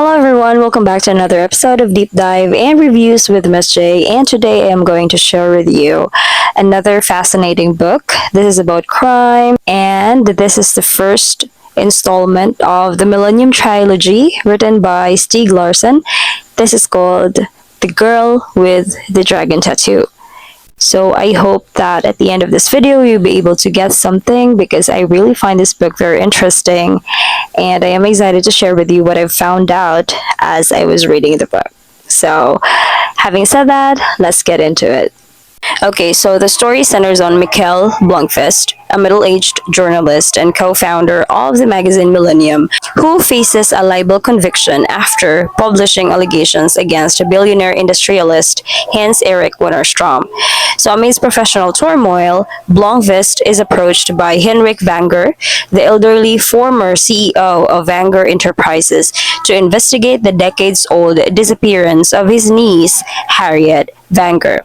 Hello everyone, welcome back to another episode of Deep Dive and Reviews with Miss Jeyy. And today I am going to share with you another fascinating book. This is about crime, and this is the first installment of the Millenium Trilogy written by Stieg Larsson. This is called The Girl with the Dragon Tattoo. So I hope that at the end of this video you'll be able to get something, because I really find this book very interesting and I am excited to share with you what I've found out as I was reading the book. So having said that, let's get into it. Okay, so the story centers on Mikael Blomkvist, a middle-aged journalist and co-founder of the magazine Millenium, who faces a libel conviction after publishing allegations against a billionaire industrialist, Hans Erik Wennerstrom. So amidst professional turmoil, Blomkvist is approached by Henrik Vanger, the elderly former CEO of Vanger Enterprises, to investigate the decades-old disappearance of his niece, Harriet Vanger.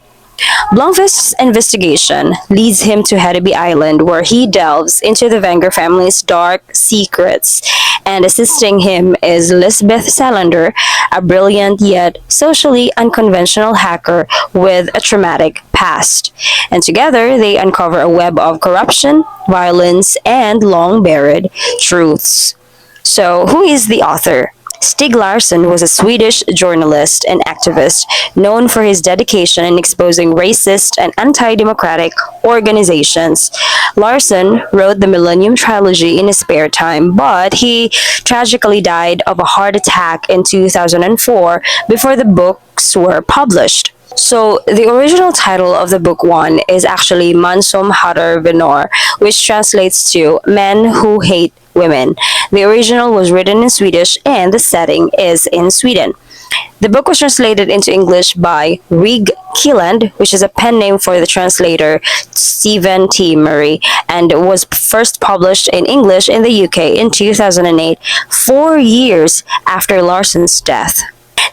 Blomkvist's investigation leads him to Hedeby Island, where he delves into the Vanger family's dark secrets, and assisting him is Lisbeth Salander, a brilliant yet socially unconventional hacker with a traumatic past. And together, they uncover a web of corruption, violence, and long-buried truths. So, who is the author? Stieg Larsson was a Swedish journalist and activist known for his dedication in exposing racist and anti-democratic organizations. Larsson wrote the Millenium Trilogy in his spare time, but he tragically died of a heart attack in 2004 before the books were published. So, the original title of the book one is actually Man som hatar kvinnor, which translates to Men Who Hate Women. The original was written in Swedish and the setting is in Sweden. The book was translated into English by Rig Kielland, which is a pen name for the translator Stephen T. Murray, and was first published in English in the UK in 2008, 4 years after Larsson's death.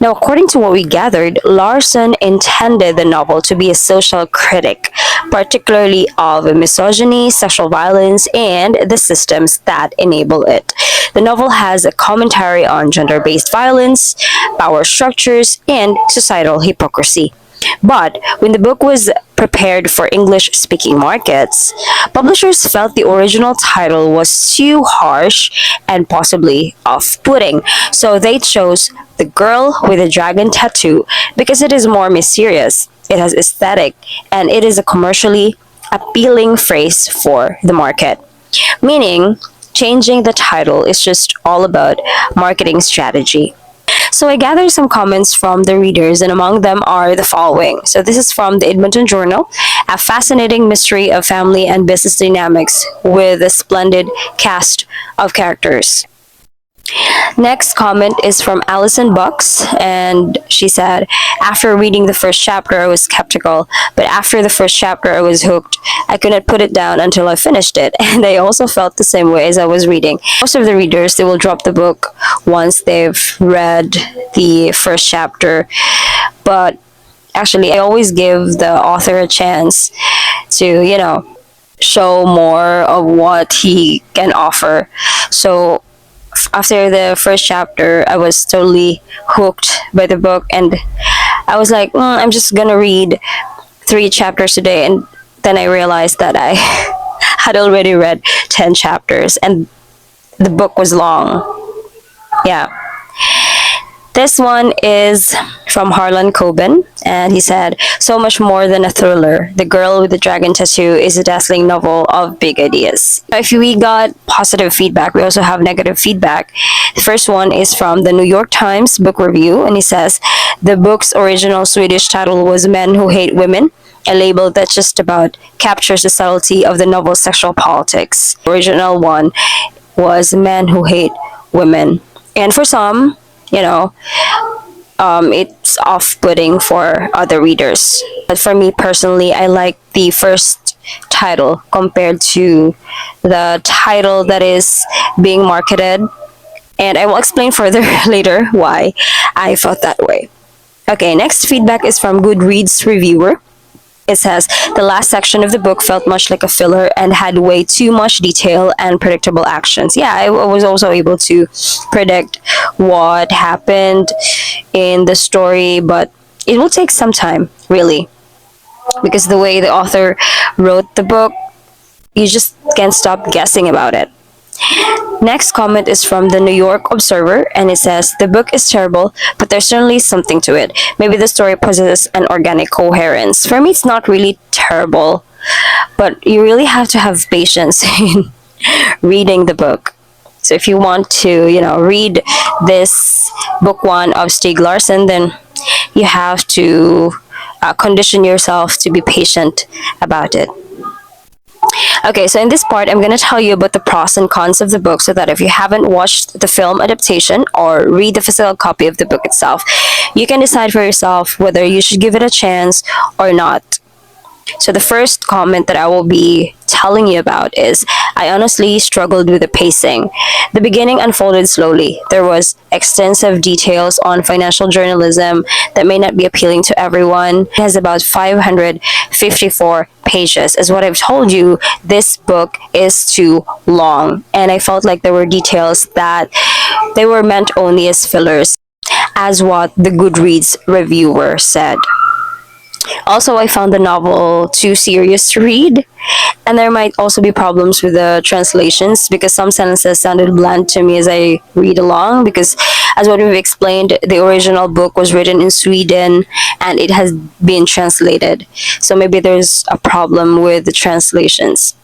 Now, according to what we gathered, Larsson intended the novel to be a social critic, particularly of misogyny, sexual violence, and the systems that enable it. The novel has a commentary on gender-based violence, power structures, and societal hypocrisy. But when the book was prepared for English-speaking markets, publishers felt the original title was too harsh and possibly off-putting, so they chose The Girl with a Dragon Tattoo because it is more mysterious, it has aesthetic, and it is a commercially appealing phrase for the market. Meaning, changing the title is just all about marketing strategy. So I gathered some comments from the readers, and among them are the following. So this is from the Edmonton Journal: a fascinating mystery of family and business dynamics with a splendid cast of characters. Next comment is from Allison Bucks, and she said, after reading the first chapter I was skeptical, but after the first chapter I was hooked. I couldn't put it down until I finished it, and I also felt the same way as I was reading. Most of the readers, they will drop the book once they've read the first chapter, but actually I always give the author a chance to, show more of what he can offer. So after the first chapter, I was totally hooked by the book, and I was like, I'm just gonna read 3 chapters today, and then I realized that I had already read 10 chapters, and the book was long. Yeah. This one is from Harlan Coben, and he said, so much more than a thriller. The Girl with the Dragon Tattoo is a dazzling novel of big ideas. If we got positive feedback, we also have negative feedback. The first one is from the New York Times Book Review, and he says, the book's original Swedish title was Men Who Hate Women, a label that just about captures the subtlety of the novel's sexual politics. The original one was Men Who Hate Women. And for some, it's off-putting for other readers. But for me personally, I like the first title compared to the title that is being marketed. And I will explain further later why I felt that way. Okay, next feedback is from Goodreads reviewer. It says, the last section of the book felt much like a filler and had way too much detail and predictable actions. Yeah, I was also able to predict what happened in the story, but it will take some time, really, because the way the author wrote the book, you just can't stop guessing about it. Next comment is from the New York Observer, and it says, the book is terrible, but there's certainly something to it. Maybe the story possesses an organic coherence. For me, it's not really terrible, but you really have to have patience in reading the book. So if you want to, read this book one of Stieg Larsson, then you have to condition yourself to be patient about it. Okay, so in this part, I'm going to tell you about the pros and cons of the book so that if you haven't watched the film adaptation or read the physical copy of the book itself, you can decide for yourself whether you should give it a chance or not. So the first comment that I will be telling you about is, I honestly struggled with the pacing. The beginning unfolded slowly. There was extensive details on financial journalism that may not be appealing to everyone. It has about 554 pages. As what I've told you, this book is too long, and I felt like there were details that they were meant only as fillers, as what the Goodreads reviewer said. Also, I found the novel too serious to read, and there might also be problems with the translations because some sentences sounded bland to me as I read along, because as what we've explained, the original book was written in Sweden and it has been translated. So maybe there's a problem with the translations.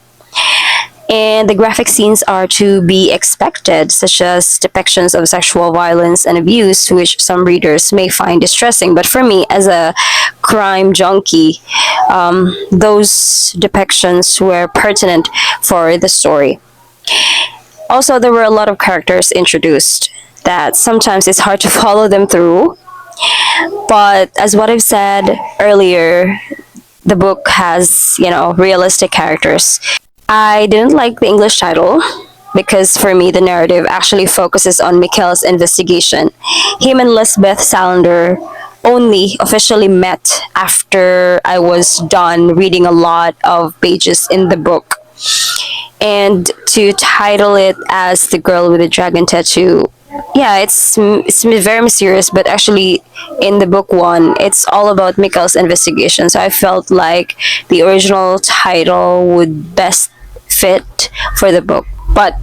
And the graphic scenes are to be expected, such as depictions of sexual violence and abuse, which some readers may find distressing. But for me, as a crime junkie, those depictions were pertinent for the story. Also, there were a lot of characters introduced that sometimes it's hard to follow them through. But as what I've said earlier, the book has, realistic characters. I didn't like the English title because for me the narrative actually focuses on Mikkel's investigation. Him and Lisbeth Salander only officially met after I was done reading a lot of pages in the book. And to title it as The Girl with the Dragon Tattoo, yeah, it's very mysterious, but actually in the book one, it's all about Mikkel's investigation. So I felt like the original title would best fit for the book, but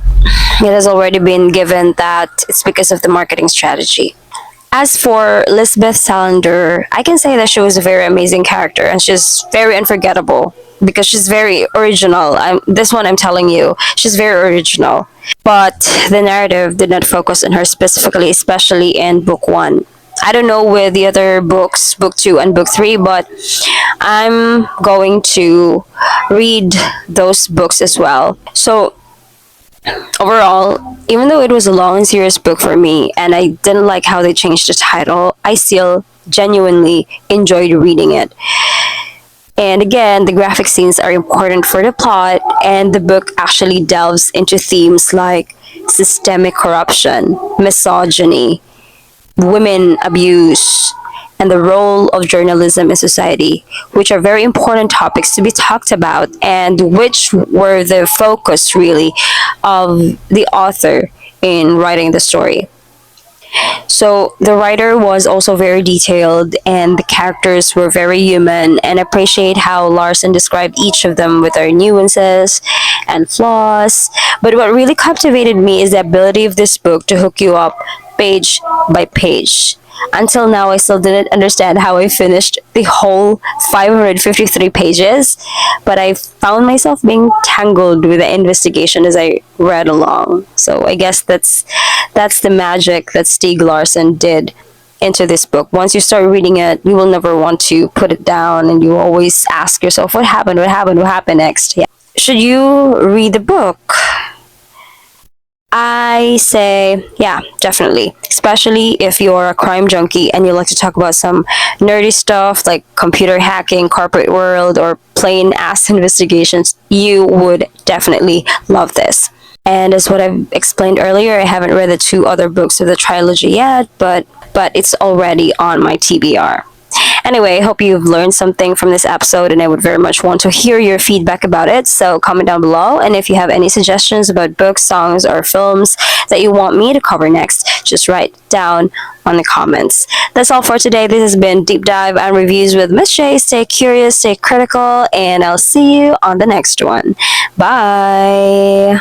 it has already been given that it's because of the marketing strategy. As for Lisbeth Salander, I can say that she was a very amazing character and she's very unforgettable because she's very original. This one I'm telling you, she's very original. But the narrative did not focus on her specifically, especially in book one. I don't know with the other books, book 2 and book 3, but I'm going to read those books as well. So overall, even though it was a long and serious book for me and I didn't like how they changed the title, I still genuinely enjoyed reading it. And again, the graphic scenes are important for the plot, and the book actually delves into themes like systemic corruption, misogyny, women abuse, and the role of journalism in society, which are very important topics to be talked about and which were the focus really of the author in writing the story. So the writer was also very detailed and the characters were very human, and I appreciate how Larsson described each of them with their nuances and flaws. But what really captivated me is the ability of this book to hook you up page by page. Until now, I still didn't understand how I finished the whole 553 pages, but I found myself being tangled with the investigation as I read along. So I guess that's the magic that Stieg Larsson did into this book. Once you start reading it, you will never want to put it down, and you always ask yourself, what happened? What happened? What happened next? Yeah. Should you read the book? I say, yeah, definitely. Especially if you're a crime junkie and you like to talk about some nerdy stuff like computer hacking, corporate world, or plain ass investigations, you would definitely love this. And as what I've explained earlier, I haven't read the 2 other books of the trilogy yet, but it's already on my TBR. Anyway, I hope you've learned something from this episode, and I would very much want to hear your feedback about it. So comment down below, and if you have any suggestions about books, songs, or films that you want me to cover next, just write down on the comments. That's all for today. This has been Deep Dive and Reviews with Miss Jeyy. Stay curious, stay critical, and I'll see you on the next one. Bye!